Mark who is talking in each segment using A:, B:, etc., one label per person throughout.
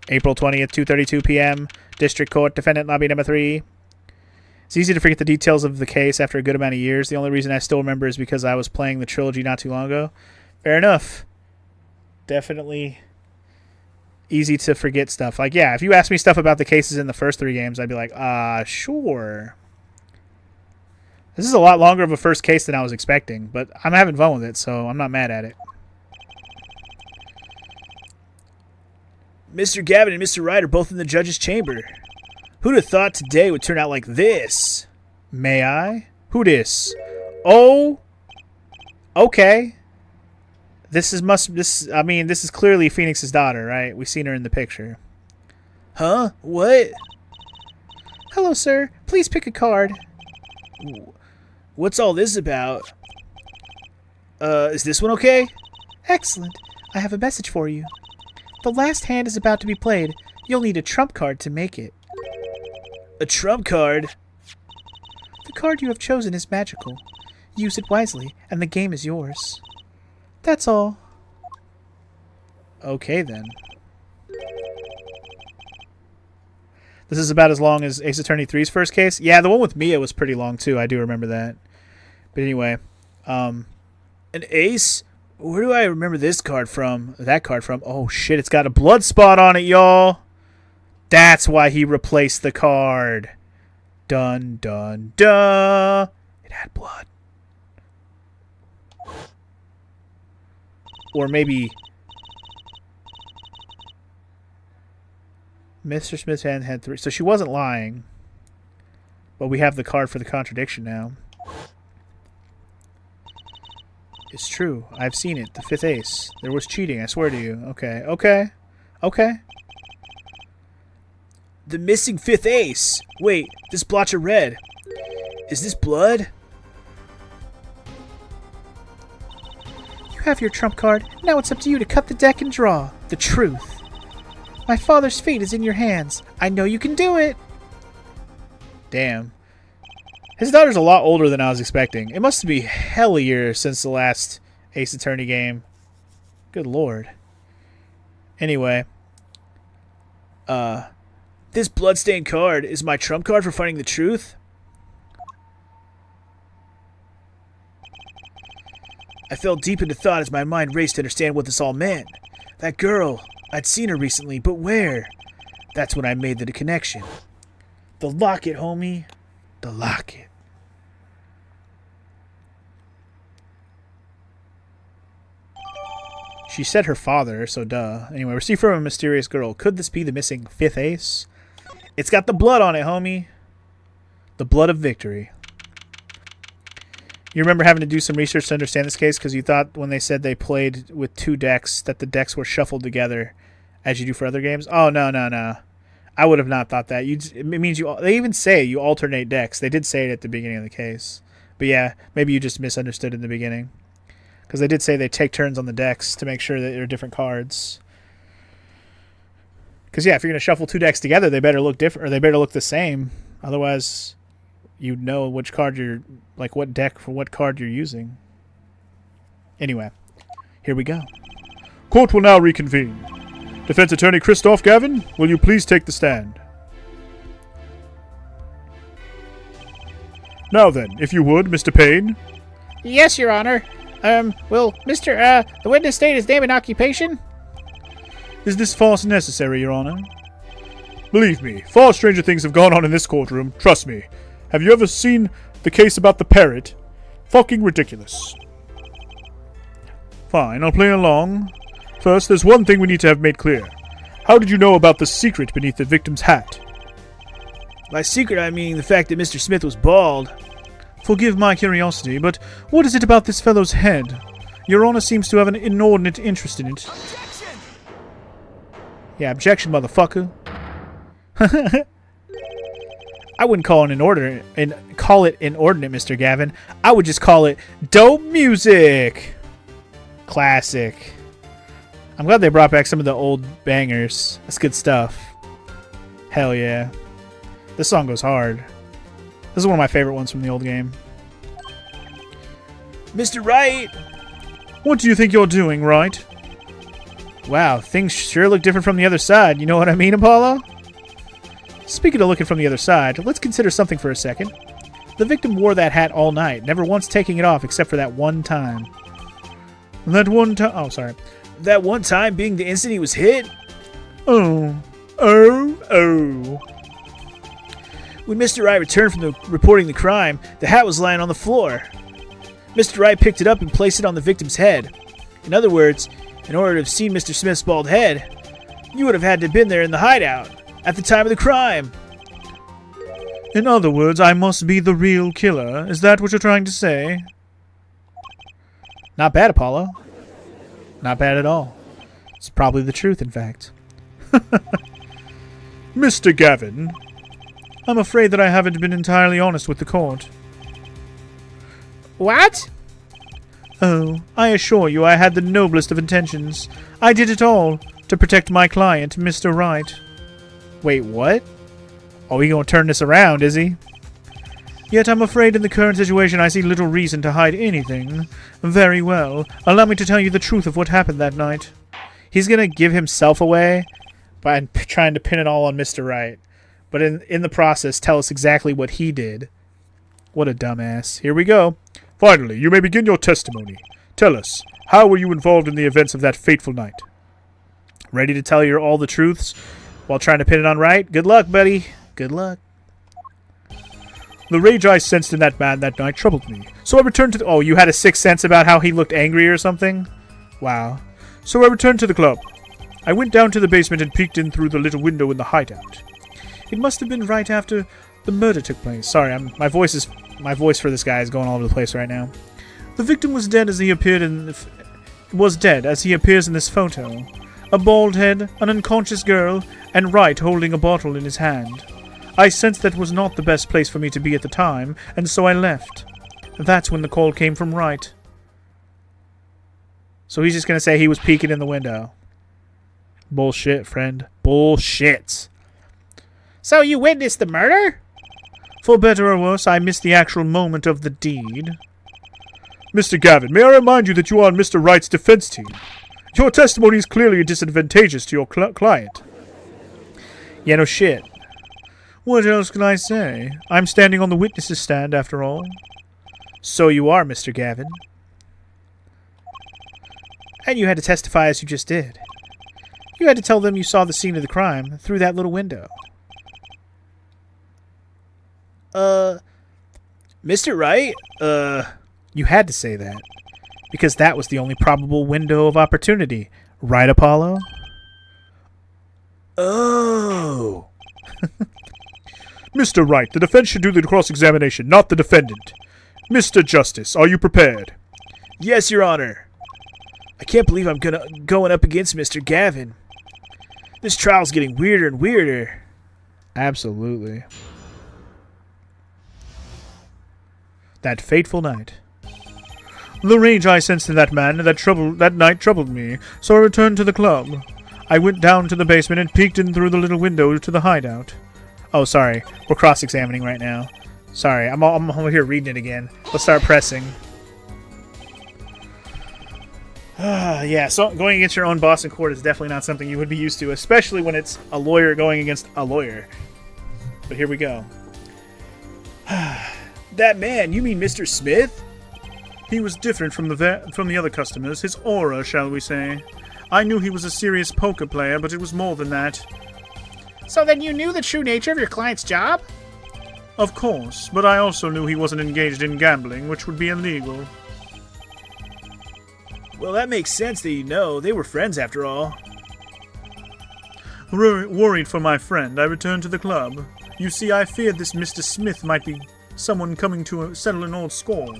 A: April 20th, 2:32 p.m. District Court, Defendant Lobby Number 3. It's easy to forget the details of the case after a good amount of years. The only reason I still remember is because I was playing the trilogy not too long ago. Fair enough. Definitely easy to forget stuff. Like, yeah, if you ask me stuff about the cases in the first 3 games, I'd be like, sure. This is a lot longer of a first case than I was expecting, but I'm having fun with it, so I'm not mad at it. Mr. Gavin and Mr. Wright are both in the judge's chamber. Who'd have thought today would turn out like this? May I? Who dis? Oh, okay. This is clearly Phoenix's daughter, right? We've seen her in the picture. Huh? What? Hello, sir. Please pick a card. What's all this about? Is this one okay? Excellent. I have a message for you. The last hand is about to be played. You'll need a trump card to make it. A trump card? The card you have chosen is magical. Use it wisely, and the game is yours. That's all. Okay, then. This is about as long as Ace Attorney 3's first case. Yeah, the one with Mia was pretty long, too. I do remember that. But anyway. An ace? Where do I remember this card from? That card from? Oh, shit. It's got a blood spot on it, y'all. That's why he replaced the card. Dun, dun, dun. It had blood. Or maybe Mr. Smith's hand had 3. So she wasn't lying. But we have the card for the contradiction now. It's true. I've seen it. The 5th ace. There was cheating. I swear to you. Okay. Okay. Okay. The missing 5th ace. Wait. This blotch of red. Is this blood? You have your trump card. Now it's up to you to cut the deck and draw. The truth. My father's fate is in your hands. I know you can do it. Damn. His daughter's a lot older than I was expecting. It must be hell a year since the last Ace Attorney game. Good lord. Anyway. This bloodstained card is my trump card for finding the truth? I fell deep into thought as my mind raced to understand what this all meant. That girl. I'd seen her recently, but where? That's when I made the connection. The locket, homie. The locket. She said her father, so duh. Anyway, received from a mysterious girl. Could this be the missing 5th ace? It's got the blood on it, homie. The blood of victory. You remember having to do some research to understand this case because you thought when they said they played with 2 decks that the decks were shuffled together as you do for other games? Oh, no, no, no. I would have not thought that. It means you. They even say you alternate decks. They did say it at the beginning of the case. But yeah, maybe you just misunderstood in the beginning. Because they did say they take turns on the decks to make sure that they're different cards. Because yeah, if you're going to shuffle 2 decks together, they better look different, or they better look the same. Otherwise, you'd know which card you're, like what deck for what card you're using. Anyway, here we go. Court will now reconvene. Defense Attorney Christoph Gavin, will you please take the stand? Now then, if you would, Mr. Payne.
B: Yes, Your Honor. Will the witness state his name and occupation?
A: Is this farce necessary, Your Honor? Believe me, far stranger things have gone on in this courtroom. Trust me. Have you ever seen the case about the parrot? Fucking ridiculous. Fine, I'll play along. First, there's one thing we need to have made clear. How did you know about the secret beneath the victim's hat? By secret, I mean the fact that Mr. Smith was bald. Forgive my curiosity, but what is it about this fellow's head? Your Honor seems to have an inordinate interest in it. Objection! Yeah, objection, motherfucker. I wouldn't call it inordinate, Mr. Gavin. I would just call it dope music. Classic. I'm glad they brought back some of the old bangers. That's good stuff. Hell yeah. This song goes hard. This is one of my favorite ones from the old game. Mr. Wright! What do you think you're doing, Wright? Wow, things sure look different from the other side. You know what I mean, Apollo? Speaking of looking from the other side, let's consider something for a second. The victim wore that hat all night, never once taking it off except for that one time. That one time... Oh, sorry. That one time being the instant he was hit? Oh. When Mr. Wright returned from reporting the crime, the hat was lying on the floor. Mr. Wright picked it up and placed it on the victim's head. In other words, in order to have seen Mr. Smith's bald head, you would have had to have been there in the hideout at the time of the crime. In other words, I must be the real killer. Is that what you're trying to say? Not bad, Apollo. Not bad at all. It's probably the truth, in fact. Mr. Gavin, I'm afraid that I haven't been entirely honest with the court.
B: What?
A: Oh, I assure you I had the noblest of intentions. I did it all to protect my client, Mr. Wright. Wait, what? Oh, he gonna turn this around, is he? Yet I'm afraid in the current situation I see little reason to hide anything. Very well. Allow me to tell you the truth of what happened that night. He's gonna give himself away by trying to pin it all on Mr. Wright. But in the process, tell us exactly what he did. What a dumbass. Here we go. Finally, you may begin your testimony. Tell us, how were you involved in the events of that fateful night? Ready to tell you all the truths while trying to pin it on Wright? Good luck, buddy. Good luck. The rage I sensed in that man that night troubled me. So I returned to the... Oh, you had a sixth sense about how he looked angry or something? Wow. So I returned to the club. I went down to the basement and peeked in through the little window in the hideout. It must have been right after the murder took place. Sorry, my voice for this guy is going all over the place right now. The victim was dead as he appeared in this photo. A bald head, an unconscious girl, and Wright holding a bottle in his hand. I sensed that was not the best place for me to be at the time, and so I left. That's when the call came from Wright. So he's just gonna say he was peeking in the window. Bullshit, friend. Bullshit.
B: So you witnessed the murder?
A: For better or worse, I missed the actual moment of the deed. Mr. Gavin, may I remind you that you are on Mr. Wright's defense team? Your testimony is clearly disadvantageous to your client. Yeah, no shit. What else can I say? I'm standing on the witness's stand, after all. So you are, Mr. Gavin. And you had to testify as you just did. You had to tell them you saw the scene of the crime through that little window. Mr. Wright? You had to say that. Because that was the only probable window of opportunity. Right, Apollo? Oh. Mr. Wright, the defense should do the cross-examination, not the defendant. Mr. Justice, are you prepared? Yes, Your Honor. I can't believe I'm going up against Mr. Gavin. This trial's getting weirder and weirder. Absolutely. That fateful night. The rage I sensed in that man that night troubled me, so I returned to the club. I went down to the basement and peeked in through the little window to the hideout. Oh, sorry. We're cross-examining right now. Sorry, I'm over here reading it again. Let's start pressing. Yeah, so going against your own boss in court is definitely not something you would be used to, especially when it's a lawyer going against a lawyer. But here we go. That man, you mean Mr. Smith? He was different from the other customers, his aura, shall we say. I knew he was a serious poker player, but it was more than that.
B: So then you knew the true nature of your client's job?
A: Of course, but I also knew he wasn't engaged in gambling, which would be illegal. Well, that makes sense that you know. They were friends after all. Worried for my friend, I returned to the club. You see, I feared this Mr. Smith might be someone coming to settle an old score.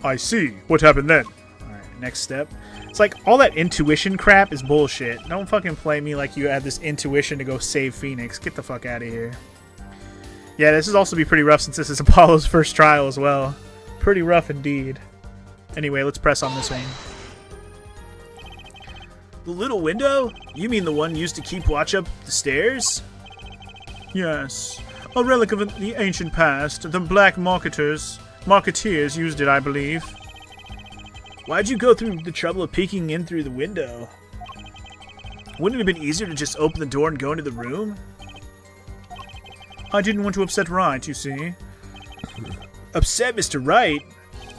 A: I see. What happened then? Alright, next step. It's like, all that intuition crap is bullshit. Don't fucking play me like you had this intuition to go save Phoenix. Get the fuck out of here. Yeah, this is also be pretty rough since this is Apollo's first trial as well. Pretty rough indeed. Anyway, let's press on this one. The little window? You mean the one used to keep watch up the stairs? Yes. A relic of the ancient past. The black marketeers used it, I believe. Why'd you go through the trouble of peeking in through the window? Wouldn't it have been easier to just open the door and go into the room? I didn't want to upset Wright, you see. Upset Mr. Wright?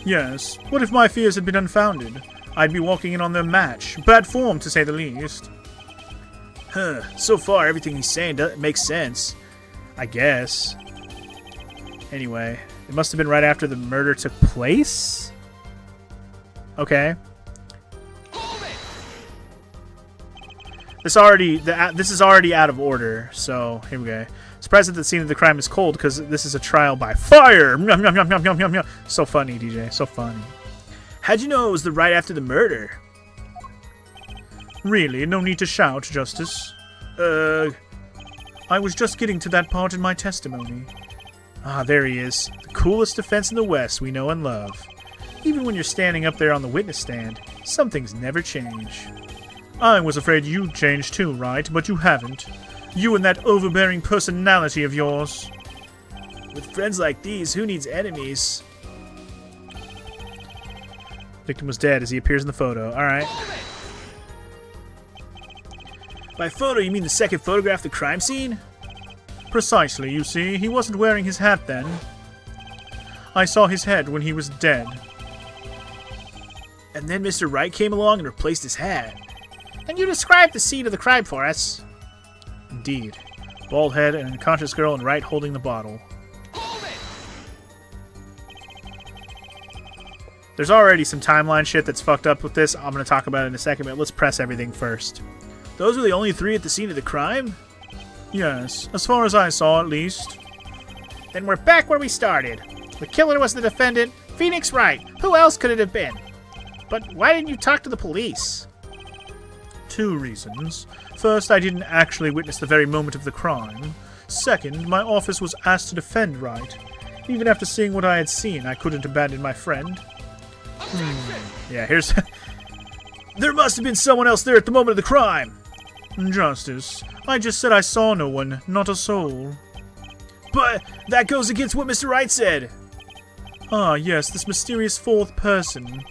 A: Yes. What if my fears had been unfounded? I'd be walking in on their match. Bad form, to say the least. Huh. So far, everything he's saying makes sense. I guess. Anyway, it must have been right after the murder took place? Okay. This is already out of order, so here we go. Surprised that the scene of the crime is cold because this is a trial by fire. So funny, DJ. So funny. How'd you know it was the right after the murder? Really? No need to shout, Justice. I was just getting to that part in my testimony. Ah, there he is. The coolest defense in the West we know and love. Even when you're standing up there on the witness stand, some things never change. I was afraid you'd change too, right? But you haven't. You and that overbearing personality of yours. With friends like these, who needs enemies? Victim was dead as he appears in the photo. Alright. By photo, you mean the second photograph of the crime scene? Precisely, you see. He wasn't wearing his hat then. I saw his head when he was dead. And then Mr. Wright came along and replaced his hat.
B: Can you describe the scene of the crime for us?
A: Indeed. Bald head and an unconscious girl and Wright holding the bottle. There's already some timeline shit that's fucked up with this. I'm going to talk about it in a second, but let's press everything first. Those were the only three at the scene of the crime? Yes, as far as I saw, at least.
B: Then we're back where we started. The killer was the defendant, Phoenix Wright. Who else could it have been? But why didn't you talk to the police?
A: 2 reasons. First, I didn't actually witness the very moment of the crime. Second, my office was asked to defend Wright. Even after seeing what I had seen, I couldn't abandon my friend. Yeah, here's... There must have been someone else there at the moment of the crime! Justice, I just said I saw no one, not a soul. But that goes against what Mr. Wright said! Ah, yes, this mysterious fourth person.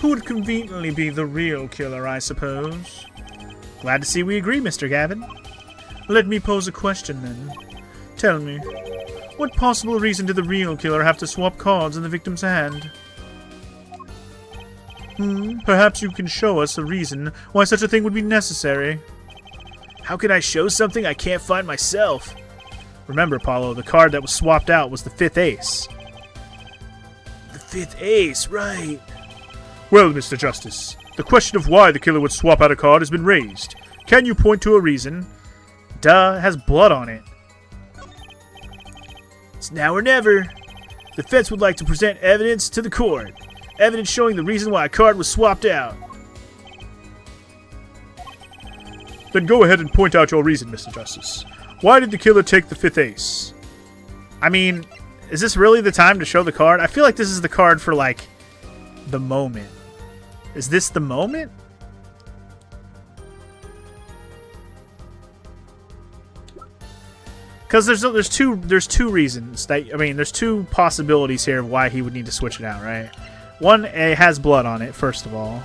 A: Who would conveniently be the real killer, I suppose? Glad to see we agree, Mr. Gavin. Let me pose a question, then. Tell me, what possible reason did the real killer have to swap cards in the victim's hand? Perhaps you can show us a reason why such a thing would be necessary. How can I show something I can't find myself? Remember, Apollo, the card that was swapped out was the 5th ace. The 5th ace, right. Well, Mr. Justice, the question of why the killer would swap out a card has been raised. Can you point to a reason? Duh, it has blood on it. It's now or never. The defense would like to present evidence to the court. Evidence showing the reason why a card was swapped out. Then go ahead and point out your reason, Mr. Justice. Why did the killer take the 5th ace? I mean, is this really the time to show the card? I feel like this is the card for, like, the moment. Is this the moment? Because there's two reasons that, I mean, there's 2 possibilities here of why he would need to switch it out, right? One, it has blood on it, first of all.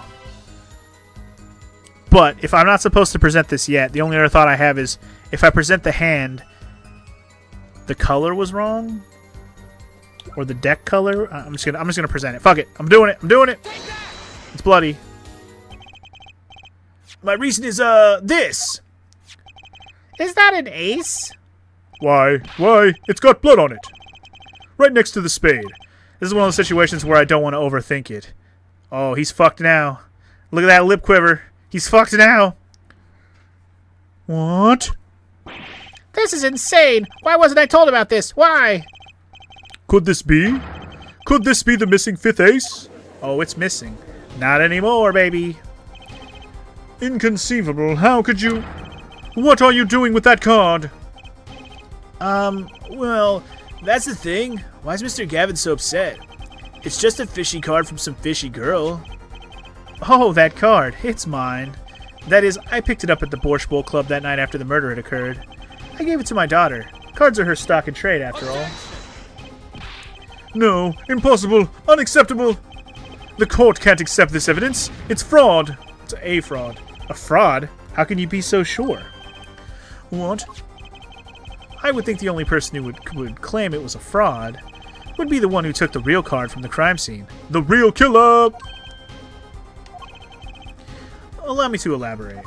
A: But if I'm not supposed to present this yet, the only other thought I have is if I present the hand, the color was wrong, or the deck color. I'm just gonna present it. Fuck it. I'm doing it. It's bloody. My reason is this.
B: Is that an ace?
A: Why? It's got blood on it. Right next to the spade. This is one of those situations where I don't want to overthink it. Oh, he's fucked now. Look at that lip quiver. He's fucked now. What?
B: This is insane. Why wasn't I told about this? Why?
A: Could this be? Could this be the missing 5th ace? Oh, it's missing. Not anymore, baby. Inconceivable. How could you... What are you doing with that card? Well, that's the thing. Why is Mr. Gavin so upset? It's just a fishy card from some fishy girl. Oh, that card. It's mine. That is, I picked it up at the Borscht Bowl Club that night after the murder had occurred. I gave it to my daughter. Cards are her stock and trade, after all. No, impossible, unacceptable. The court can't accept this evidence. It's fraud. It's a fraud. A fraud? How can you be so sure? What? I would think the only person who would claim it was a fraud would be the one who took the real card from the crime scene. The real killer! Allow me to elaborate.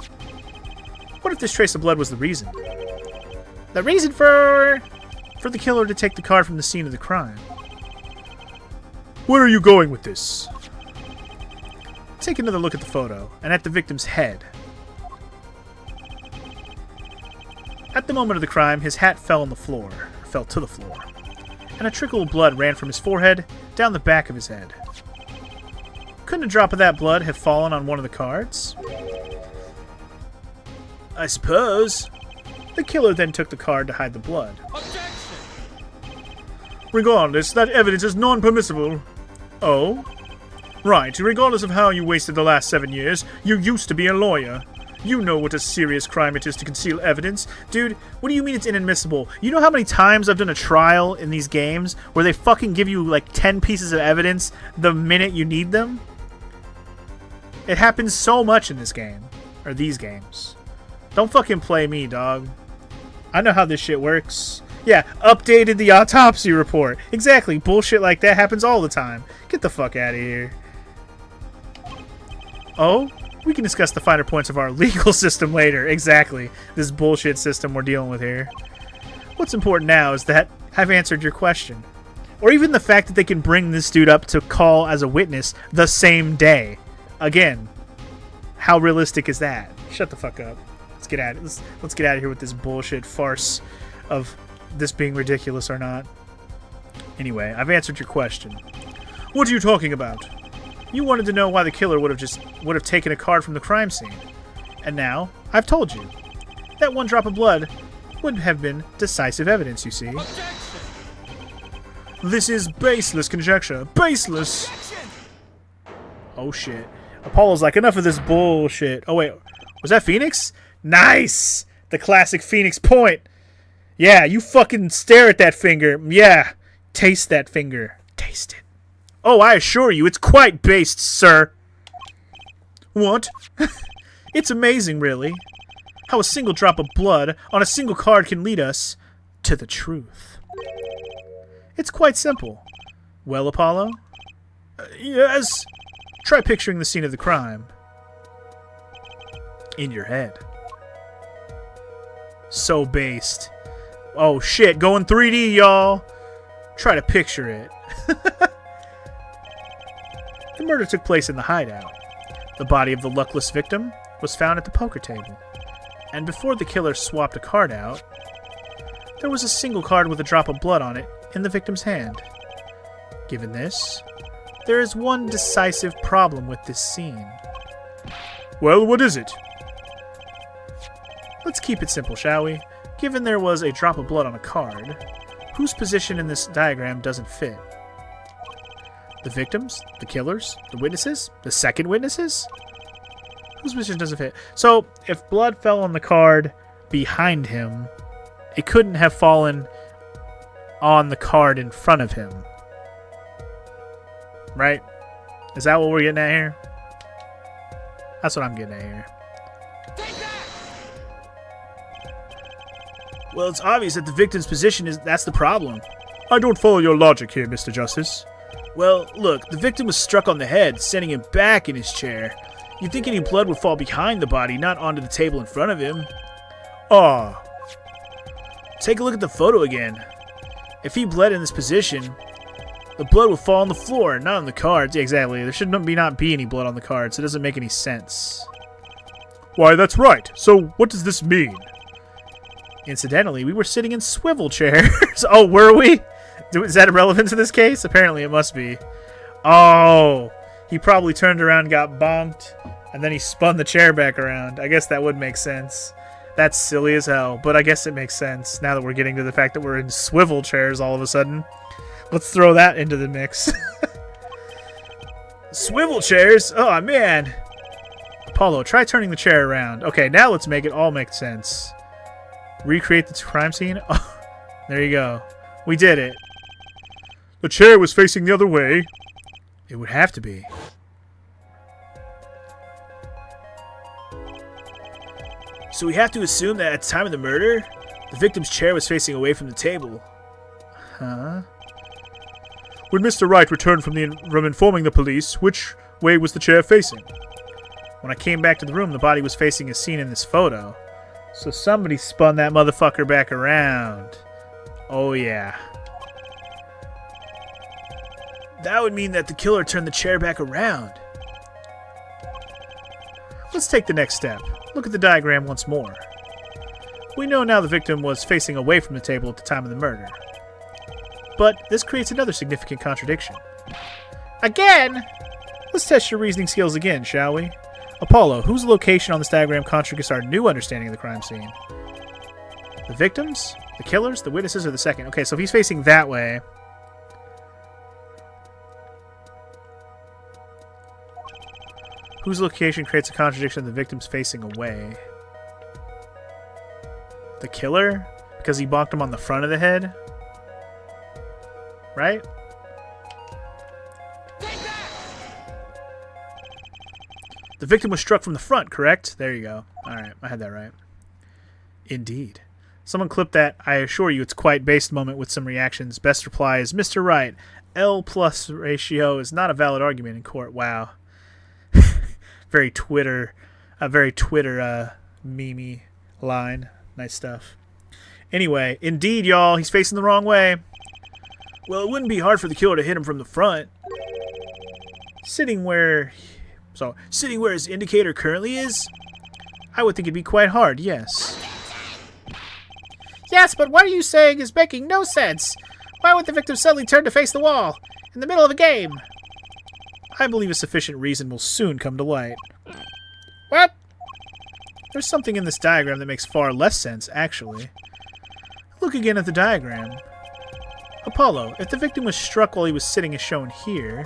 A: What if this trace of blood was the reason?
B: The reason for
A: the killer to take the card from the scene of the crime. Where are you going with this? Take another look at the photo, and at the victim's head. At the moment of the crime, his hat fell to the floor, and a trickle of blood ran from his forehead down the back of his head. Couldn't a drop of that blood have fallen on one of the cards? I suppose. The killer then took the card to hide the blood. Objection! Regardless, that evidence is non-permissible. Oh? Right, regardless of how you wasted the last 7 years, you used to be a lawyer. You know what a serious crime it is to conceal evidence. Dude, what do you mean it's inadmissible? You know how many times I've done a trial in these games where they fucking give you like 10 pieces of evidence the minute you need them? It happens so much in this game. Or these games. Don't fucking play me, dog. I know how this shit works. Yeah, updated the autopsy report. Exactly, bullshit like that happens all the time. Get the fuck out of here. Oh? We can discuss the finer points of our legal system later. Exactly. This bullshit system we're dealing with here. What's important now is that I've answered your question. Or even the fact that they can bring this dude up to call as a witness the same day. Again, how realistic is that? Shut the fuck up. Let's get out of it. Let's get out of here with this bullshit farce of this being ridiculous or not. Anyway, I've answered your question. What are you talking about? You wanted to know why the killer would have taken a card from the crime scene. And now, I've told you. That one drop of blood would have been decisive evidence, you see. Objection! This is baseless conjecture. Baseless! Objection! Oh shit. Apollo's like, enough of this bullshit. Oh wait, was that Phoenix? Nice! The classic Phoenix point. Yeah, you fucking stare at that finger. Yeah, taste that finger. Taste it. Oh, I assure you, it's quite based, sir. What? It's amazing, really, how a single drop of blood on a single card can lead us to the truth. It's quite simple. Well, Apollo? Yes. Try picturing the scene of the crime in your head. So based. Oh, shit, going 3D, y'all. Try to picture it. The murder took place in the hideout. The body of the luckless victim was found at the poker table. And before the killer swapped a card out, there was a single card with a drop of blood on it in the victim's hand. Given this, there is one decisive problem with this scene. Well, what is it? Let's keep it simple, shall we? Given there was a drop of blood on a card, whose position in this diagram doesn't fit? The victims? The killers? The witnesses? The second witnesses? Whose position doesn't fit? So, if blood fell on the card behind him, it couldn't have fallen on the card in front of him. Right? Is that what we're getting at here? That's what I'm getting at here. Well, it's obvious that the victim's position that's the problem. I don't follow your logic here, Mr. Justice. Well, look, the victim was struck on the head, sending him back in his chair. You'd think any blood would fall behind the body, not onto the table in front of him. Ah. Take a look at the photo again. If he bled in this position, the blood would fall on the floor, not on the cards. Yeah, exactly. There should not be any blood on the cards. It doesn't make any sense. Why, that's right. So, what does this mean? Incidentally, we were sitting in swivel chairs. Oh, were we? Is that relevant to this case? Apparently it must be. Oh, he probably turned around and got bonked, and then he spun the chair back around. I guess that would make sense. That's silly as hell, but I guess it makes sense now that we're getting to the fact that we're in swivel chairs all of a sudden. Let's throw that into the mix. Swivel chairs? Oh, man. Apollo, try turning the chair around. Okay, now let's make it all make sense. Recreate the crime scene? Oh, there you go. We did it. The chair was facing the other way. It would have to be. So we have to assume that at the time of the murder, the victim's chair was facing away from the table. Huh?
C: When Mr. Wright returned from informing the police, which way was the chair facing?
A: When I came back to the room, the body was facing as seen in this photo. So somebody spun that motherfucker back around. Oh yeah. That would mean that the killer turned the chair back around. Let's take the next step. Look at the diagram once more. We know now the victim was facing away from the table at the time of the murder. But this creates another significant contradiction.
B: Again?
A: Let's test your reasoning skills again, shall we? Apollo, whose location on this diagram contradicts our new understanding of the crime scene? The victims? The killers? The witnesses? Or the second? Okay, so if he's facing that way... Whose location creates a contradiction of the victims facing away? The killer? Because he bonked him on the front of the head? Right? The victim was struck from the front, correct? There you go. Alright, I had that right. Indeed. Someone clipped that, I assure you it's quite based moment with some reactions. Best reply is, Mr. Wright, L plus ratio is not a valid argument in court. Wow. very Twitter meme line. Nice stuff. Anyway, indeed, y'all, he's facing the wrong way. Well, it wouldn't be hard for the killer to hit him from the front. Sitting where his indicator currently is, I would think it'd be quite hard, yes.
B: Yes, but what are you saying is making no sense. Why would the victim suddenly turn to face the wall in the middle of a game?
A: I believe a sufficient reason will soon come to light.
B: What?
A: There's something in this diagram that makes far less sense, actually. Look again at the diagram. Apollo, if the victim was struck while he was sitting as shown here,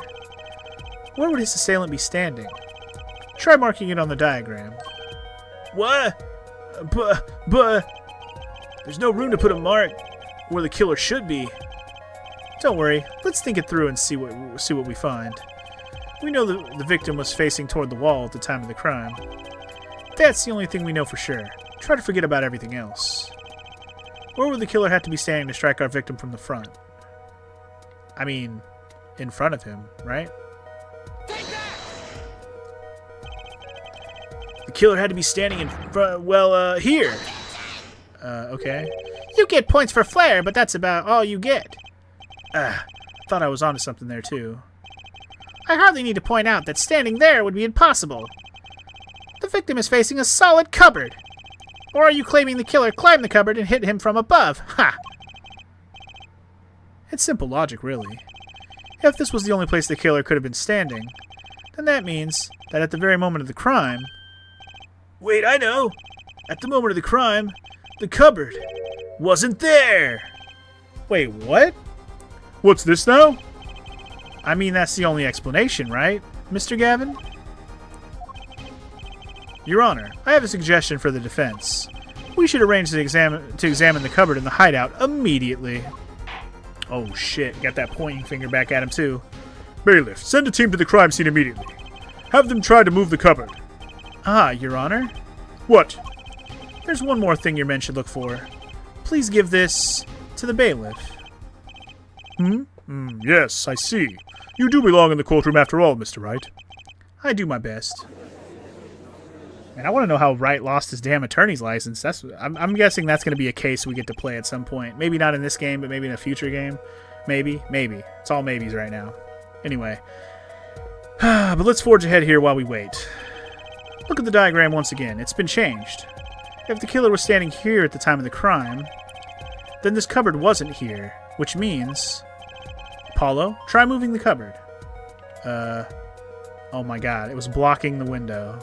A: where would his assailant be standing? Try marking it on the diagram. What? But... There's no room to put a mark where the killer should be. Don't worry, let's think it through and see what we find. We know the victim was facing toward the wall at the time of the crime. That's the only thing we know for sure. Try to forget about everything else. Where would the killer have to be standing to strike our victim from the front? I mean, in front of him, right? The killer had to be standing in front, well, here. Okay.
B: You get points for flair, but that's about all you get.
A: Thought I was onto something there, too.
B: I hardly need to point out that standing there would be impossible. The victim is facing a solid cupboard. Or are you claiming the killer climbed the cupboard and hit him from above? Ha!
A: It's simple logic, really. If this was the only place the killer could have been standing, then that means that at the very moment of the crime... Wait, I know! At the moment of the crime, the cupboard wasn't there! Wait, what?
C: What's this now?
A: I mean, that's the only explanation, right, Mr. Gavin? Your Honor, I have a suggestion for the defense. We should arrange to examine the cupboard in the hideout immediately. Oh shit, got that pointing finger back at him too.
C: Bailiff, send a team to the crime scene immediately. Have them try to move the cupboard.
A: Ah, Your Honor.
C: What?
A: There's one more thing your men should look for. Please give this to the bailiff.
C: Yes, I see. You do belong in the courtroom after all, Mr. Wright.
A: I do my best. And I want to know how Wright lost his damn attorney's license. I'm guessing that's going to be a case we get to play at some point. Maybe not in this game, but maybe in a future game. Maybe. It's all maybes right now. Anyway. But let's forge ahead here while we wait. Look at the diagram once again. It's been changed. If the killer was standing here at the time of the crime, then this cupboard wasn't here, which means... Apollo, try moving the cupboard. Oh my god, it was blocking the window.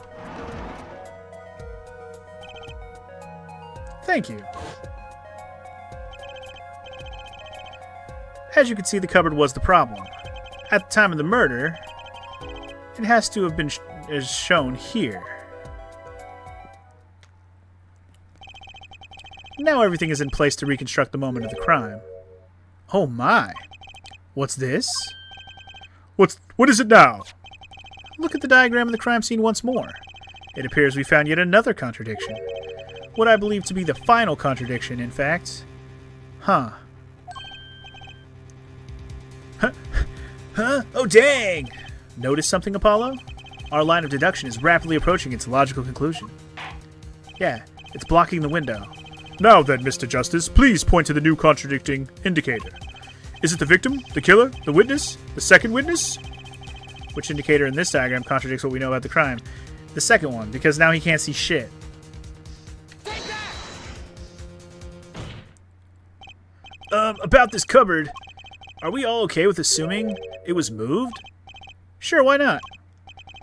A: Thank you. As you can see, the cupboard was the problem. At the time of the murder, it has to have been as shown here. Now everything is in place to reconstruct the moment of the crime. Oh my. What's this?
C: What is it now?
A: Look at the diagram of the crime scene once more. It appears we found yet another contradiction. What I believe to be the final contradiction, in fact. Huh. Huh? Oh, dang! Notice something, Apollo? Our line of deduction is rapidly approaching its logical conclusion. Yeah, it's blocking the window.
C: Now then, Mr. Justice, please point to the new contradicting indicator. Is it the victim, the killer, the witness, the second witness?
A: Which indicator in this diagram contradicts what we know about the crime? The second one, because now he can't see shit. About this cupboard, are we all okay with assuming it was moved? Sure, why not?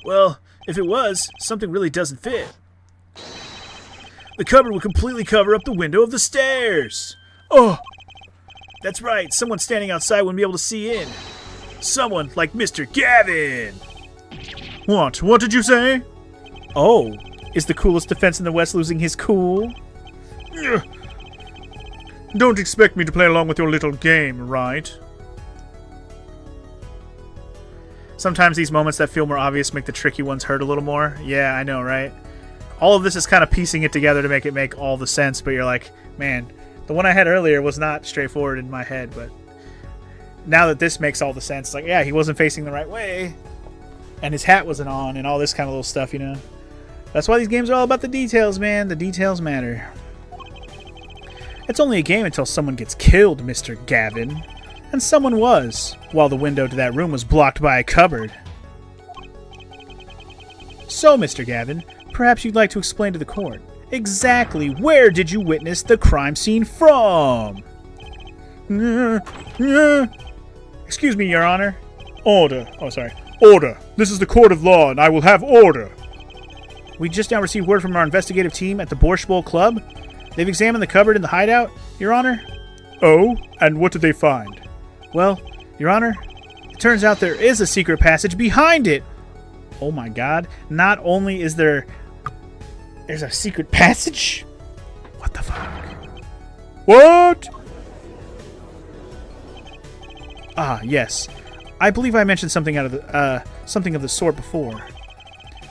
A: Well, if it was, something really doesn't fit. The cupboard would completely cover up the window of the stairs. Oh! That's right, someone standing outside wouldn't be able to see in. Someone like Mr. Gavin!
C: What? What did you say?
A: Oh, is the coolest defense in the West losing his cool?
C: Ugh. Don't expect me to play along with your little game, right?
A: Sometimes these moments that feel more obvious make the tricky ones hurt a little more. Yeah, I know, right? All of this is kind of piecing it together to make all the sense, but you're like, man, the one I had earlier was not straightforward in my head, but now that this makes all the sense, like, yeah, he wasn't facing the right way, and his hat wasn't on, and all this kind of little stuff, you know? That's why these games are all about the details, man. The details matter. It's only a game until someone gets killed, Mr. Gavin. And someone was, while the window to that room was blocked by a cupboard. So, Mr. Gavin, perhaps you'd like to explain to the court, exactly where did you witness the crime scene from? Excuse me, Your Honor.
C: Order. Oh, sorry. Order. This is the court of law, and I will have order.
A: We just now received word from our investigative team at the Borscht Bowl Club. They've examined the cupboard in the hideout, Your Honor.
C: Oh? And what did they find?
A: Well, Your Honor, it turns out there is a secret passage behind it. Oh my god. Not only is there's a secret passage? What the fuck?
C: What?
A: Ah, yes. I believe I mentioned something of the sort before.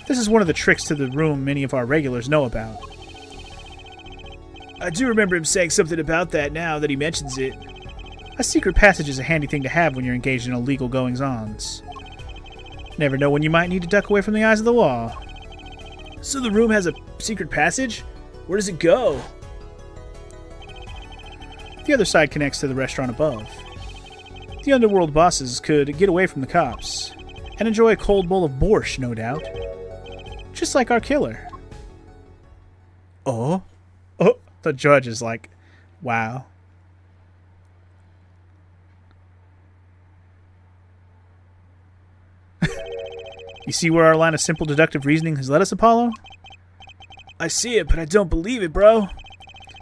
A: This is one of the tricks to the room many of our regulars know about. I do remember him saying something about that now that he mentions it. A secret passage is a handy thing to have when you're engaged in illegal goings-ons. Never know when you might need to duck away from the eyes of the law. So the room has a secret passage? Where does it go? The other side connects to the restaurant above. The underworld bosses could get away from the cops and enjoy a cold bowl of borscht, no doubt. Just like our killer. Oh? Oh, the judge is like, wow. You see where our line of simple deductive reasoning has led us, Apollo? I see it, but I don't believe it, bro.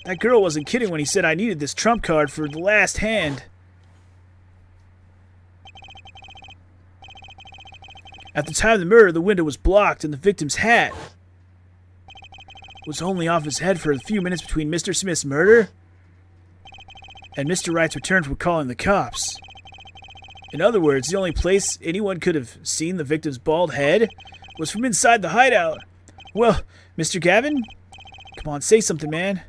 A: That girl wasn't kidding when he said I needed this trump card for the last hand. At the time of the murder, the window was blocked and the victim's hat was only off his head for a few minutes between Mr. Smith's murder and Mr. Wright's return from calling the cops. In other words, the only place anyone could have seen the victim's bald head was from inside the hideout. Well, Mr. Gavin? Come on, say something, man.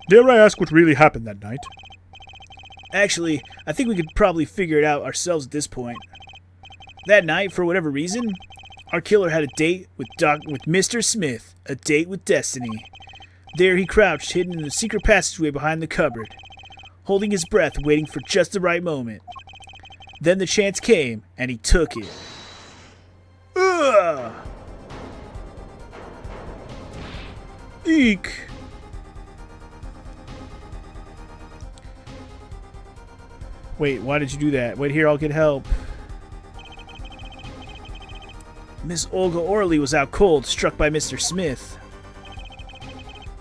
C: Dare I ask what really happened that night?
A: Actually, I think we could probably figure it out ourselves at this point. That night, for whatever reason, our killer had a date with Mr. Smith, a date with destiny. There he crouched, hidden in the secret passageway behind the cupboard, holding his breath, waiting for just the right moment. Then the chance came, and he took it. Ugh! Eek! Wait, why did you do that? Wait here, I'll get help. Miss Olga Orley was out cold, struck by Mr. Smith.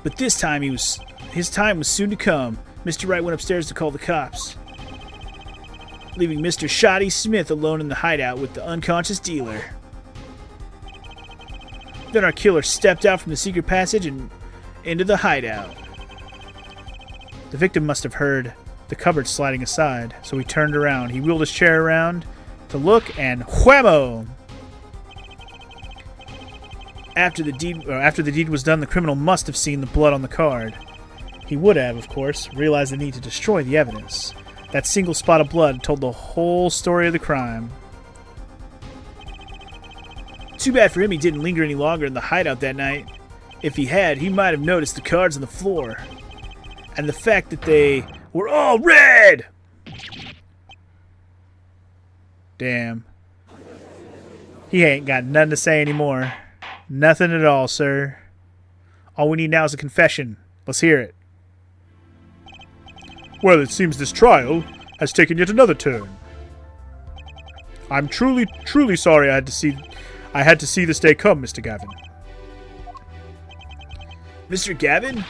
A: But this time his time was soon to come. Mr. Wright went upstairs to call the cops, leaving Mr. Shoddy Smith alone in the hideout with the unconscious dealer. Then our killer stepped out from the secret passage and into the hideout. The victim must have heard the cupboard sliding aside, so he turned around. He wheeled his chair around to look, and whammo! After the deed was done, the criminal must have seen the blood on the card. He would have, of course, realized the need to destroy the evidence. That single spot of blood told the whole story of the crime. Too bad for him he didn't linger any longer in the hideout that night. If he had, he might have noticed the cards on the floor. And the fact that they were all red! Damn. He ain't got nothing to say anymore. Nothing at all, sir. All we need now is a confession. Let's hear it.
C: Well, it seems this trial has taken yet another turn. I'm truly, truly sorry I had to see this day come, Mr. Gavin.
A: Mr. Gavin?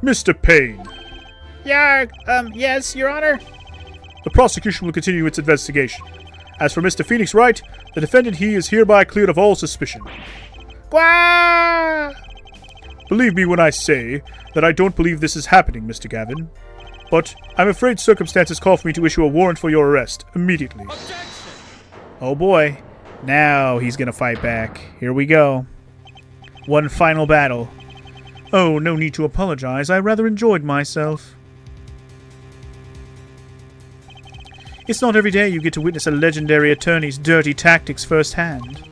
C: Mr. Payne.
B: Yes, Your Honor.
C: The prosecution will continue its investigation. As for Mr. Phoenix Wright, the defendant he is hereby cleared of all suspicion.
B: Gwa!
C: Believe me when I say that I don't believe this is happening, Mr. Gavin. But I'm afraid circumstances call for me to issue a warrant for your arrest immediately.
A: Oh boy. Now he's gonna fight back. Here we go. One final battle.
C: Oh, no need to apologize. I rather enjoyed myself. It's not every day you get to witness a legendary attorney's dirty tactics firsthand.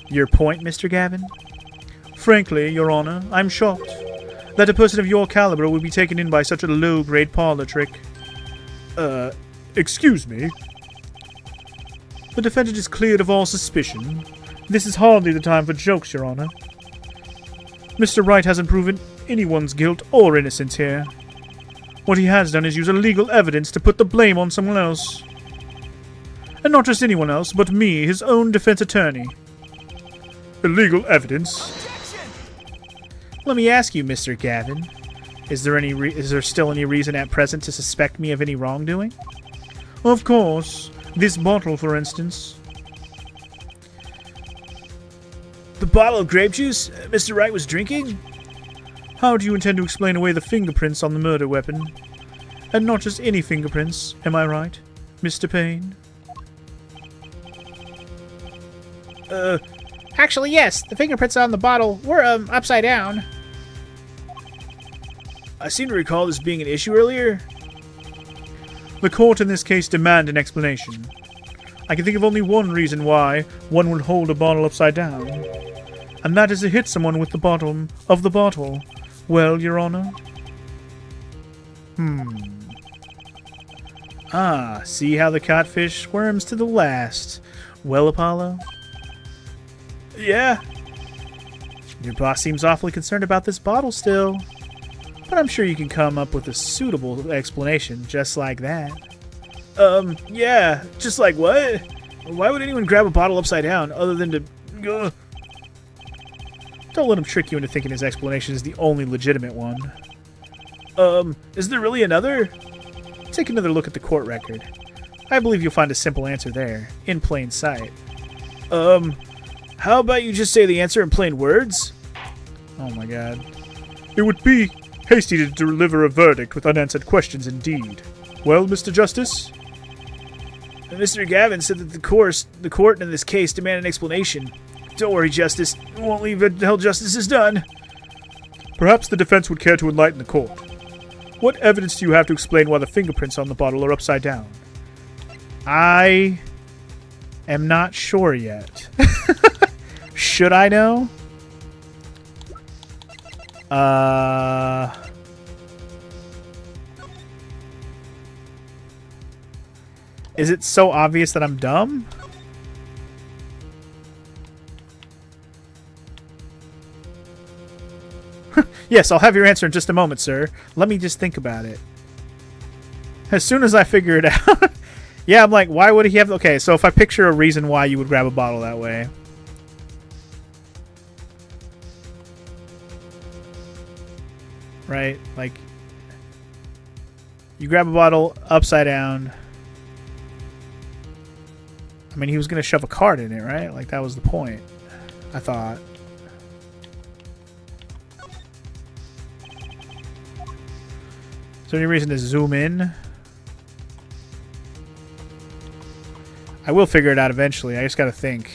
A: Your point, Mr. Gavin?
C: Frankly, Your Honor, I'm shocked that a person of your caliber would be taken in by such a low-grade parlor trick. Excuse me? The defendant is cleared of all suspicion. This is hardly the time for jokes, Your Honor. Mr. Wright hasn't proven anyone's guilt or innocence here. What he has done is use illegal evidence to put the blame on someone else. And not just anyone else, but me, his own defense attorney. Illegal evidence?
A: Let me ask you, Mr. Gavin. Is there still any reason at present to suspect me of any wrongdoing?
C: Of course. This bottle, for instance.
A: The bottle of grape juice Mr. Wright was drinking?
C: How do you intend to explain away the fingerprints on the murder weapon? And not just any fingerprints, am I right, Mr. Payne?
B: Actually, yes. The fingerprints on the bottle were, upside down.
A: I seem to recall this being an issue earlier.
C: The court in this case demand an explanation. I can think of only one reason why one would hold a bottle upside down. And that is to hit someone with the bottom of the bottle. Well, Your Honor?
A: Ah, see how the codfish squirms to the last. Well, Apollo?
C: Yeah?
A: Your boss seems awfully concerned about this bottle still. But I'm sure you can come up with a suitable explanation just like that.
C: Yeah. Just like what? Why would anyone grab a bottle upside down other than to...
A: Don't let him trick you into thinking his explanation is the only legitimate one.
C: Is there really another?
A: Take another look at the court record. I believe you'll find a simple answer there, in plain sight.
C: How about you just say the answer in plain words?
A: Oh my god.
C: It would be hasty to deliver a verdict with unanswered questions indeed. Well, Mr. Justice?
A: Mr. Gavin said that the court in this case demand an explanation. Don't worry, Justice. We won't leave it until justice is done.
C: Perhaps the defense would care to enlighten the court. What evidence do you have to explain why the fingerprints on the bottle are upside down?
A: I am not sure yet. Should I know? Is it so obvious that I'm dumb? Yes, I'll have your answer in just a moment, sir. Let me just think about it. As soon as I figure it out. Yeah, I'm like, why would he have... Okay, so if I picture a reason why you would grab a bottle that way. Right? Like, you grab a bottle upside down. I mean, he was going to shove a card in it, right? Like, that was the point, I thought. Is there any reason to zoom in? I will figure it out eventually. I just gotta think.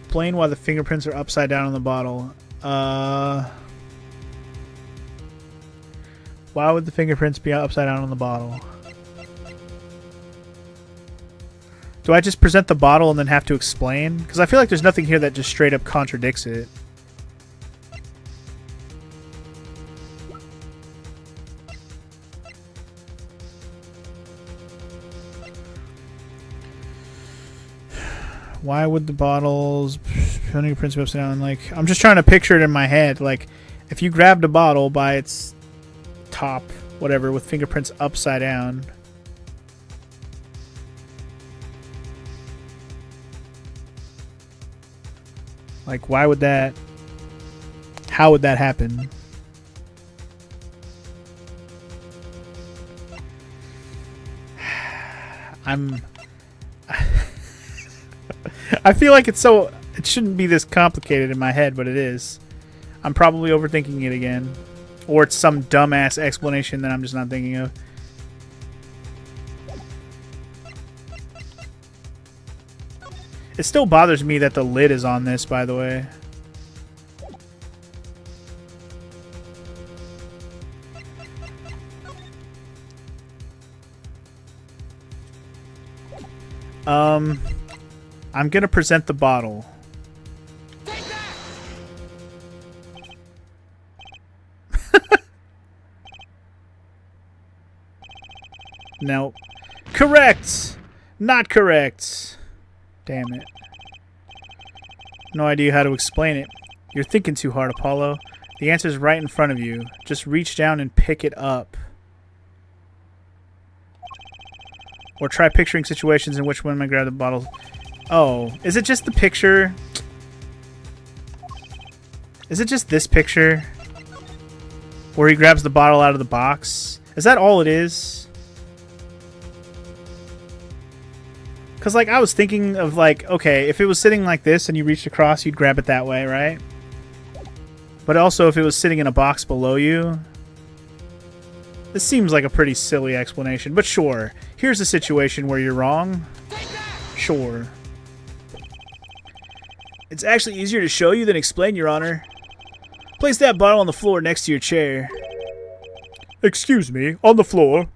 A: Explain why the fingerprints are upside down on the bottle. Why would the fingerprints be upside down on the bottle? Do I just present the bottle and then have to explain? Because I feel like there's nothing here that just straight up contradicts it. Why would the bottles fingerprints be upside down? Like, I'm just trying to picture it in my head. Like, if you grabbed a bottle by its top, whatever, with fingerprints upside down. Like, why would that... How would that happen? I feel like it's so... It shouldn't be this complicated in my head, but it is. I'm probably overthinking it again. Or it's some dumbass explanation that I'm just not thinking of. It still bothers me that the lid is on this, by the way. I'm gonna present the bottle. No. Correct! Not correct. Damn it. No idea how to explain it. You're thinking too hard, Apollo. The answer's right in front of you. Just reach down and pick it up. Or try picturing situations in which one might grab the bottle. Oh, is it just the picture? Is it just this picture? Where he grabs the bottle out of the box? Is that all it is? Because, like, I was thinking of, like, okay, if it was sitting like this and you reached across, you'd grab it that way, right? But also, if it was sitting in a box below you... This seems like a pretty silly explanation, but sure. Here's a situation where you're wrong. Sure. It's actually easier to show you than explain, Your Honor. Place that bottle on the floor next to your chair.
C: Excuse me, on the floor?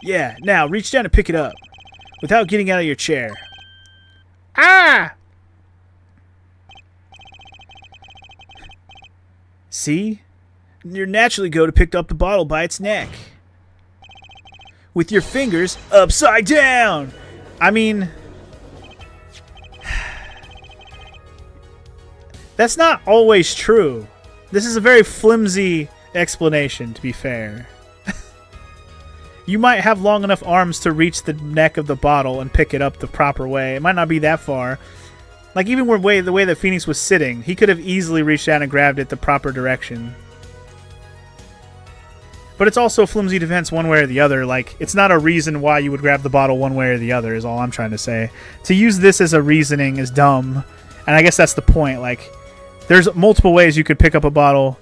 A: Yeah, now reach down and pick it up. Without getting out of your chair.
B: Ah!
A: See? You naturally go to pick up the bottle by its neck. With your fingers upside down! I mean... That's not always true. This is a very flimsy explanation, to be fair. You might have long enough arms to reach the neck of the bottle and pick it up the proper way. It might not be that far. Like, even the way that Phoenix was sitting, he could have easily reached down and grabbed it the proper direction. But it's also a flimsy defense one way or the other. Like, it's not a reason why you would grab the bottle one way or the other, is all I'm trying to say. To use this as a reasoning is dumb. And I guess that's the point. Like, there's multiple ways you could pick up a bottle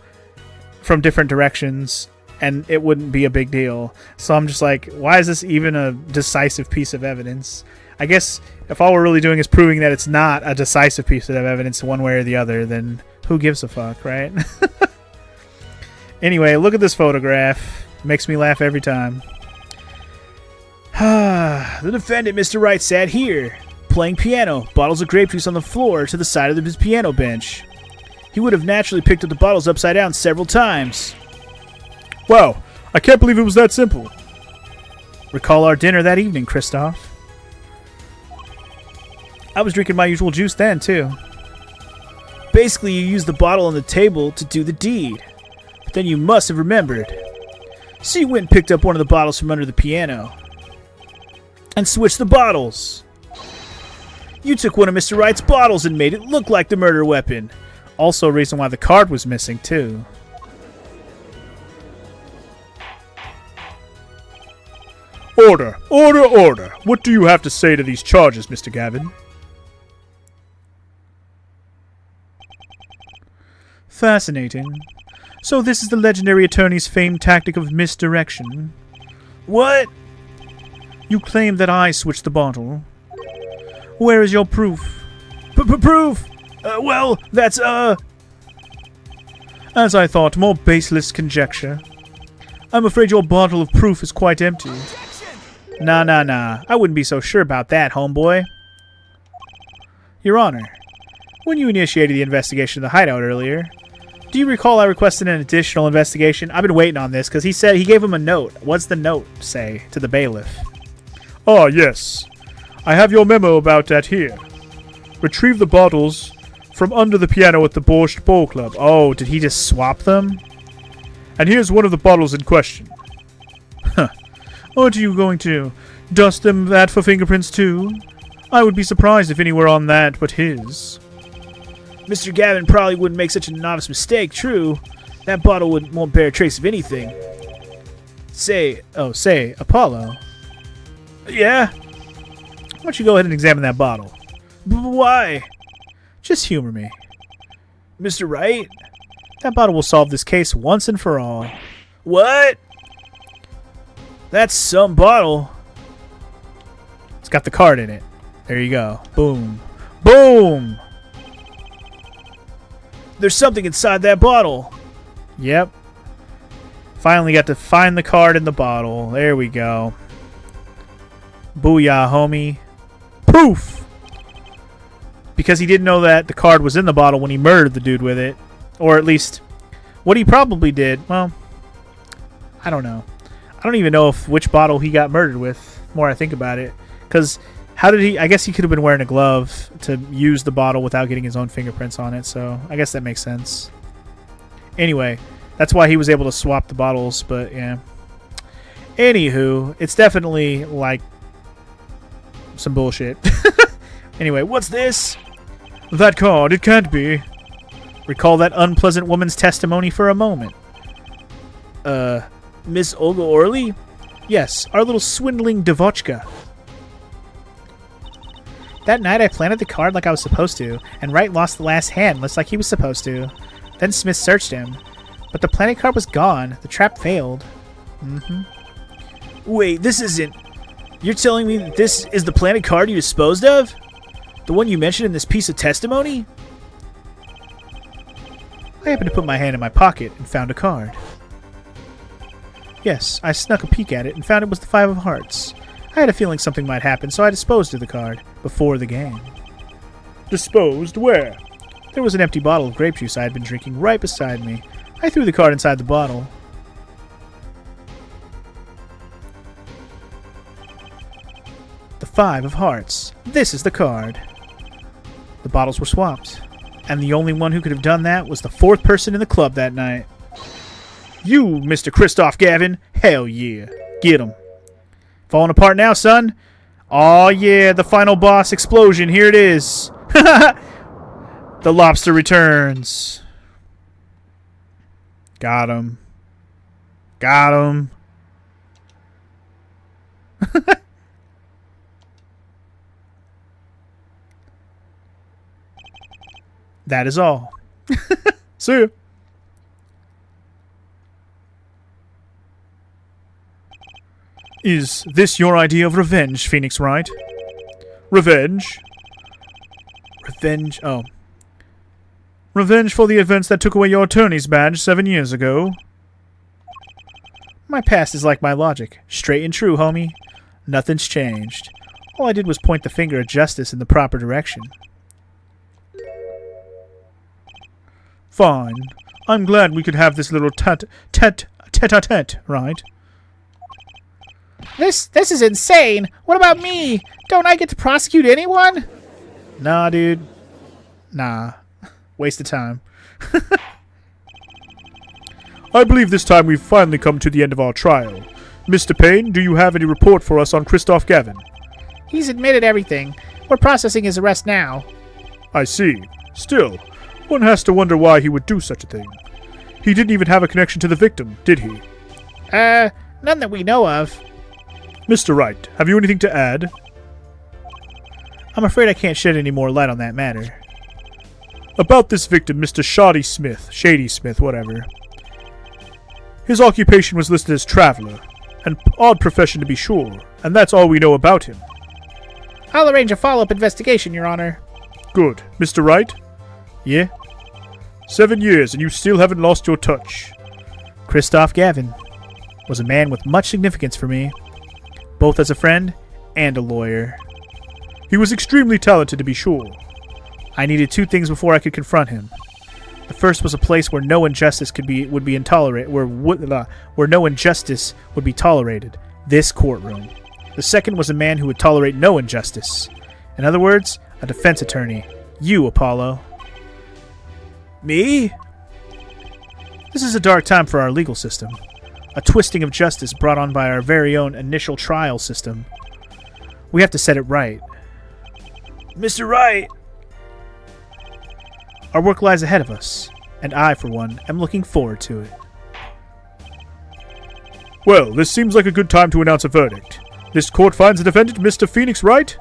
A: from different directions, and it wouldn't be a big deal. So I'm just like, why is this even a decisive piece of evidence? I guess if all we're really doing is proving that it's not a decisive piece of evidence one way or the other, then who gives a fuck, right? Anyway, look at this photograph. It makes me laugh every time. The defendant, Mr. Wright, sat here, playing piano, bottles of grape juice on the floor to the side of his piano bench. He would have naturally picked up the bottles upside down several times.
C: Wow, I can't believe it was that simple.
A: Recall our dinner that evening, Kristoff. I was drinking my usual juice then, too. Basically, you used the bottle on the table to do the deed. But then you must have remembered. So you went and picked up one of the bottles from under the piano. And switched the bottles. You took one of Mr. Wright's bottles and made it look like the murder weapon. Also a reason why the card was missing, too.
C: Order! Order! Order! What do you have to say to these charges, Mr. Gavin?
A: Fascinating.
C: So this is the legendary attorney's famed tactic of misdirection.
A: What?
C: You claim that I switched the bottle. Where is your proof?
A: Proof? Well, that's,
C: As I thought, more baseless conjecture. I'm afraid your bottle of proof is quite empty.
A: Nah. I wouldn't be so sure about that, homeboy. Your Honor, when you initiated the investigation of the hideout earlier, do you recall I requested an additional investigation? I've been waiting on this because he said he gave him a note. What's the note say to the bailiff?
C: Ah, yes. I have your memo about that here. Retrieve the bottles from under the piano at the Borscht Bowl Club.
A: Oh, did he just swap them?
C: And here's one of the bottles in question. Huh. Aren't you going to dust them that for fingerprints too? I would be surprised if any were on that but his.
A: Mr. Gavin probably wouldn't make such a novice mistake, true. That bottle won't bear a trace of anything. Say, Apollo.
C: Yeah?
A: Why don't you go ahead and examine that bottle?
C: Why?
A: Just humor me. Mr. Wright, that bottle will solve this case once and for all.
C: What?
A: That's some bottle. It's got the card in it. There you go. Boom. Boom! There's something inside that bottle. Yep. Finally got to find the card in the bottle. There we go. Booyah, homie. Poof! Because he didn't know that the card was in the bottle when he murdered the dude with it. Or at least, what he probably did, well, I don't know. I don't even know which bottle he got murdered with, the more I think about it. Because how did he, I guess he could have been wearing a glove to use the bottle without getting his own fingerprints on it, so I guess that makes sense. Anyway, that's why he was able to swap the bottles, but yeah. Anywho, it's definitely like some bullshit. Anyway, what's this?
C: That card, it can't be.
A: Recall that unpleasant woman's testimony for a moment. Miss Olga Orley? Yes, our little swindling Devochka. That night I planted the card like I was supposed to, and Wright lost the last hand just like he was supposed to. Then Smith searched him. But the planted card was gone. The trap failed. Wait, this isn't... You're telling me that this is the planted card you disposed of? The one you mentioned in this piece of testimony? I happened to put my hand in my pocket and found a card. Yes, I snuck a peek at it and found it was the 5 of Hearts. I had a feeling something might happen, so I disposed of the card before the game.
C: Disposed where?
A: There was an empty bottle of grape juice I had been drinking right beside me. I threw the card inside the bottle. The 5 of Hearts. This is the card. The bottles were swapped. And the only one who could have done that was the 4th person in the club that night. You, Mr. KRISTOPH Gavin. Hell yeah. Get him. Falling apart now, son. Aw yeah, the final boss explosion. Here it is. The lobster returns. Got him. Got him. That is all. See ya.
C: Is this your idea of revenge, Phoenix Wright? Revenge?
A: Revenge? Oh.
C: Revenge for the events that took away your attorney's badge 7 years ago?
A: My past is like my logic. Straight and true, homie. Nothing's changed. All I did was point the finger at justice in the proper direction.
C: Fine. I'm glad we could have this little tete-a-tete, right?
B: This is insane. What about me? Don't I get to prosecute anyone?
A: Nah, dude. Nah. Waste of time.
C: I believe this time we've finally come to the end of our trial. Mr. Payne, do you have any report for us on KRISTOPH Gavin?
B: He's admitted everything. We're processing his arrest now.
C: I see. Still, one has to wonder why he would do such a thing. He didn't even have a connection to the victim, did he?
B: None that we know of.
C: Mr. Wright, have you anything to add?
A: I'm afraid I can't shed any more light on that matter.
C: About this victim, Mr. Shady Smith, whatever. His occupation was listed as traveler. An odd profession to be sure, and that's all we know about him.
B: I'll arrange a follow-up investigation, Your Honor.
C: Good. Mr. Wright?
A: Yeah?
C: 7 years, and you still haven't lost your touch.
A: Kristoff Gavin was a man with much significance for me, both as a friend and a lawyer.
C: He was extremely talented, to be sure.
A: I needed 2 things before I could confront him. The first was a place where no injustice would be tolerated. Where no injustice would be tolerated. This courtroom. The second was a man who would tolerate no injustice. In other words, a defense attorney. You, Apollo.
C: Me?
A: This is a dark time for our legal system. A twisting of justice brought on by our very own initial trial system. We have to set it right.
C: Mr. Wright!
A: Our work lies ahead of us, and I, for one, am looking forward to it.
C: Well, this seems like a good time to announce a verdict. This court finds the defendant, Mr. Phoenix Wright,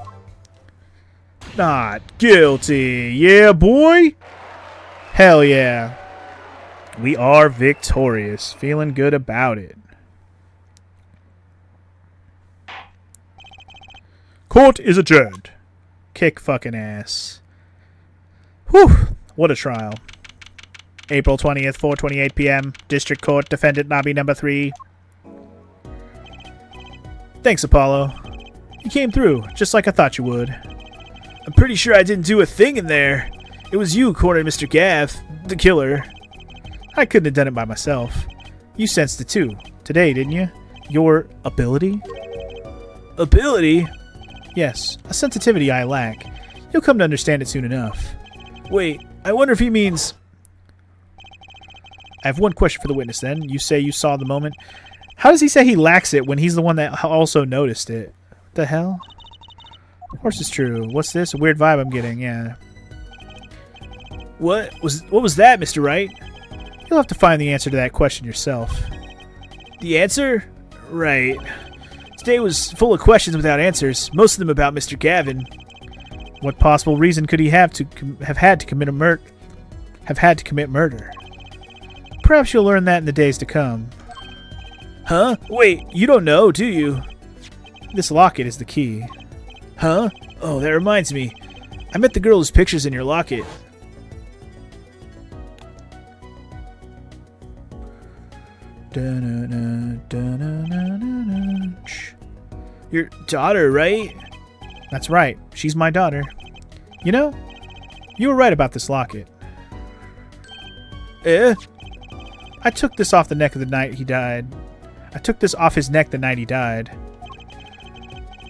A: not guilty. Yeah, boy? Hell yeah. We are victorious. Feeling good about it.
C: Court is adjourned.
A: Kick fucking ass. Whew. What a trial. April 20th, 4:28 p.m. District Court, Defendant Lobby Number 3. Thanks, Apollo. You came through, just like I thought you would.
B: I'm pretty sure I didn't do a thing in there. It was you who cornered Mr. Gav, the killer.
A: I couldn't have done it by myself. You sensed it too. Today, didn't you? Your ability?
B: Ability?
A: Yes, a sensitivity I lack. You'll come to understand it soon enough.
B: Wait, I wonder if he means...
A: I have one question for the witness then. You say you saw the moment. How does he say he lacks it when he's the one that also noticed it? What the hell? Of course it's true. What's this? A weird vibe I'm getting, yeah.
B: What was that, Mr. Wright?
A: You'll have to find the answer to that question yourself.
B: The answer? Right. Today was full of questions without answers, most of them about Mr. Gavin.
A: What possible reason could he have had to commit murder? Perhaps you'll learn that in the days to come.
B: Huh? Wait, you don't know, do you?
A: This locket is the key.
B: Huh? Oh, that reminds me. I met the girl whose picture's in your locket. Your daughter, right?
A: That's right. She's my daughter. You know, you were right about this locket.
B: Eh?
A: I took this off the neck of the night he died. I took this off his neck the night he died.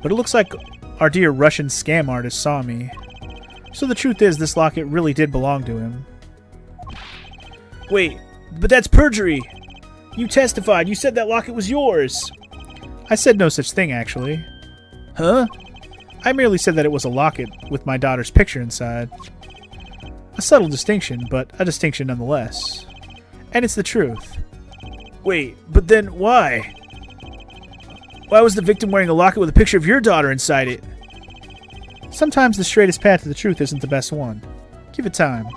A: But it looks like our dear Russian scam artist saw me. So the truth is, this locket really did belong to him.
B: Wait, but that's perjury! You testified. You said that locket was yours.
A: I said no such thing, actually.
B: Huh?
A: I merely said that it was a locket with my daughter's picture inside. A subtle distinction, but a distinction nonetheless. And it's the truth.
B: Wait, but then why? Why was the victim wearing a locket with a picture of your daughter inside it?
A: Sometimes the straightest path to the truth isn't the best one. Give it time.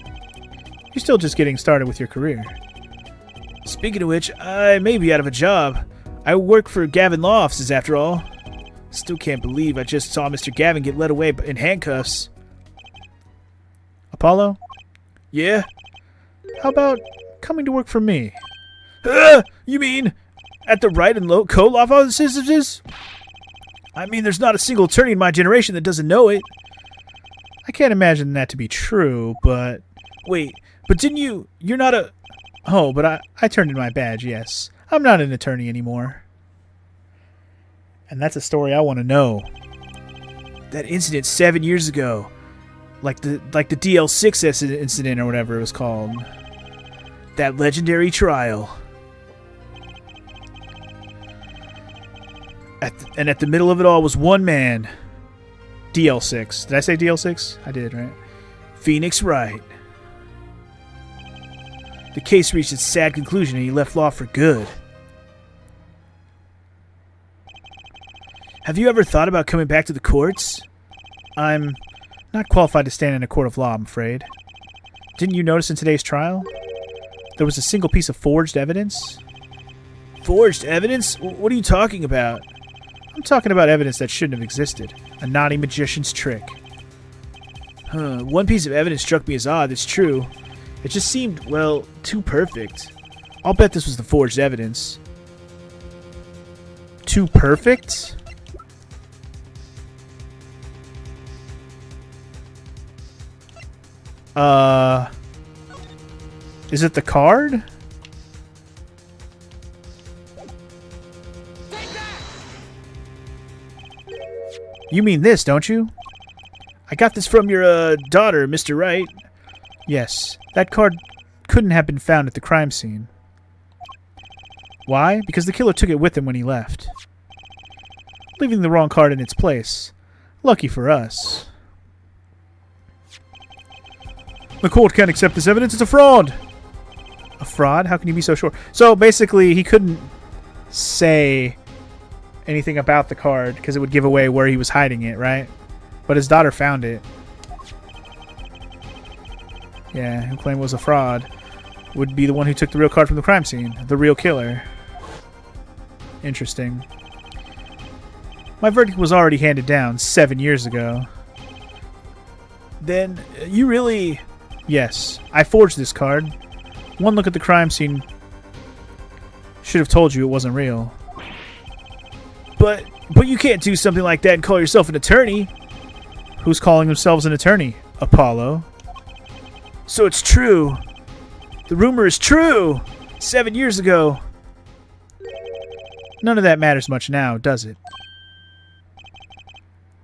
A: You're still just getting started with your career.
B: Speaking of which, I may be out of a job. I work for Gavin Law Offices, after all. Still can't believe I just saw Mr. Gavin get led away in handcuffs.
A: Apollo?
B: Yeah?
A: How about coming to work for me?
B: You mean at the Wright and Co. Law Offices? I mean, there's not a single attorney in my generation that doesn't know it.
A: I can't imagine that to be true, but...
B: Wait, but didn't you... You're not a...
A: Oh, but I turned in my badge, yes. I'm not an attorney anymore. And that's a story I want to know.
B: That incident 7 years ago. Like the DL6 incident or whatever it was called. That legendary trial. And at the middle of it all was one man.
A: DL6. Did I say DL6? I did, right?
B: Phoenix Wright. The case reached its sad conclusion and he left law for good. Have you ever thought about coming back to the courts?
A: I'm not qualified to stand in a court of law, I'm afraid. Didn't you notice in today's trial? There was a single piece of forged evidence? Forged evidence? What are you talking about?
C: I'm talking about evidence that shouldn't have existed. A naughty magician's trick.
A: One piece of evidence struck me as odd, it's true. It just seemed, well, too perfect. I'll bet this was the forged evidence.
C: Too perfect? Is it the card?
A: You mean this, don't you? I got this from your, daughter, Mr. Wright.
C: Yes, that card couldn't have been found at the crime scene. Why? Because the killer took it with him when he left, leaving the wrong card in its place. Lucky for us. The court can't accept this evidence. It's a fraud. A fraud? How can you be so sure? So basically, he couldn't say anything about the card because it would give away where he was hiding it, right? But his daughter found it. Yeah, who claimed it was a fraud would be the one who took the real card from the crime scene. The real killer. Interesting. My verdict was already handed down 7 years ago.
A: Then, you really...
C: Yes, I forged this card. One look at the crime scene should have told you it wasn't real.
A: But you can't do something like that and call yourself an attorney.
C: Who's calling themselves an attorney? Apollo.
A: So it's true. The rumor is true. 7 years ago.
C: None of that matters much now, does it?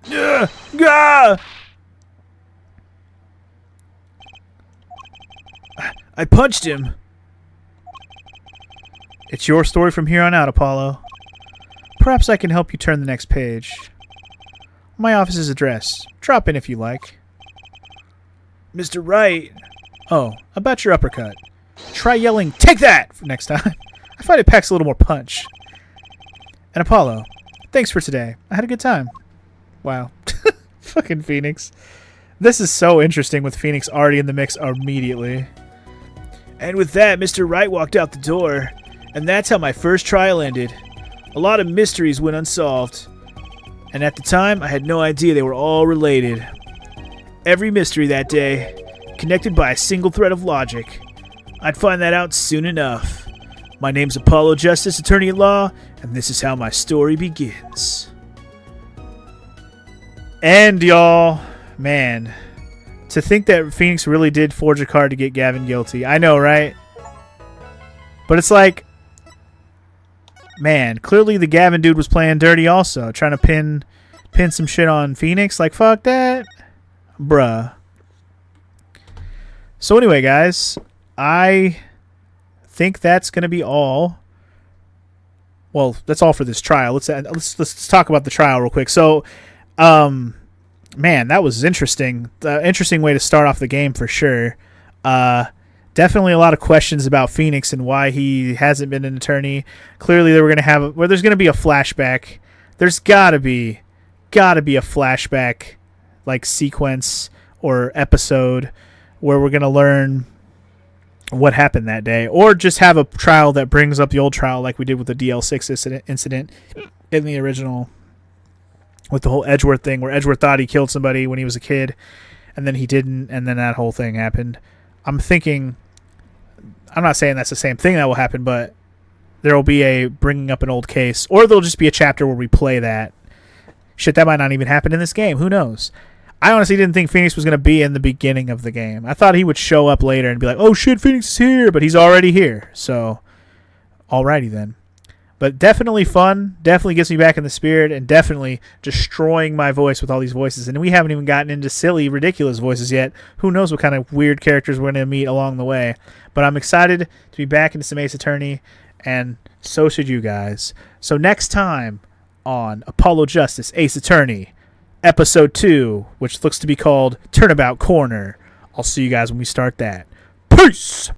A: Gah! I punched him.
C: It's your story from here on out, Apollo. Perhaps I can help you turn the next page. My office's address. Drop in if you like.
A: Mr. Wright.
C: Oh, about your uppercut. Try yelling, "Take that!" for next time. I find it packs a little more punch. And Apollo, thanks for today. I had a good time. Wow. Fucking Phoenix. This is so interesting with Phoenix already in the mix immediately.
A: And with that, Mr. Wright walked out the door. And that's how my first trial ended. A lot of mysteries went unsolved. And at the time, I had no idea they were all related. Every mystery that day, connected by a single thread of logic. I'd find that out soon enough. My name's Apollo Justice, Attorney at Law, and this is how my story begins.
C: And y'all, man, to think that Phoenix really did forge a card to get Gavin guilty. I know, right? But it's like, man, clearly the Gavin dude was playing dirty also, trying to pin some shit on Phoenix. Like, fuck that. Bruh. So anyway, guys, I think that's going to be all. Well, that's all for this trial. Let's talk about the trial real quick. So, man, that was interesting. Interesting way to start off the game for sure. Definitely a lot of questions about Phoenix and why he hasn't been an attorney. Clearly, there's going to be a flashback. There's gotta be a flashback like sequence or episode where we're gonna learn what happened that day, or just have a trial that brings up the old trial like we did with the DL6 incident in the original, with the whole Edgeworth thing where Edgeworth thought he killed somebody when he was a kid and then he didn't, and then that whole thing happened. I'm not saying that's the same thing that will happen, but there will be a bringing up an old case, or there'll just be a chapter where we play that shit. That might not even happen in this game. Who knows? I honestly didn't think Phoenix was going to be in the beginning of the game. I thought he would show up later and be like, oh shit, Phoenix is here, but he's already here. So, alrighty then. But definitely fun, definitely gets me back in the spirit, and definitely destroying my voice with all these voices. And we haven't even gotten into silly, ridiculous voices yet. Who knows what kind of weird characters we're going to meet along the way. But I'm excited to be back into some Ace Attorney, and so should you guys. So next time on Apollo Justice, Ace Attorney, Episode 2, which looks to be called Turnabout Corner. I'll see you guys when we start that. Peace!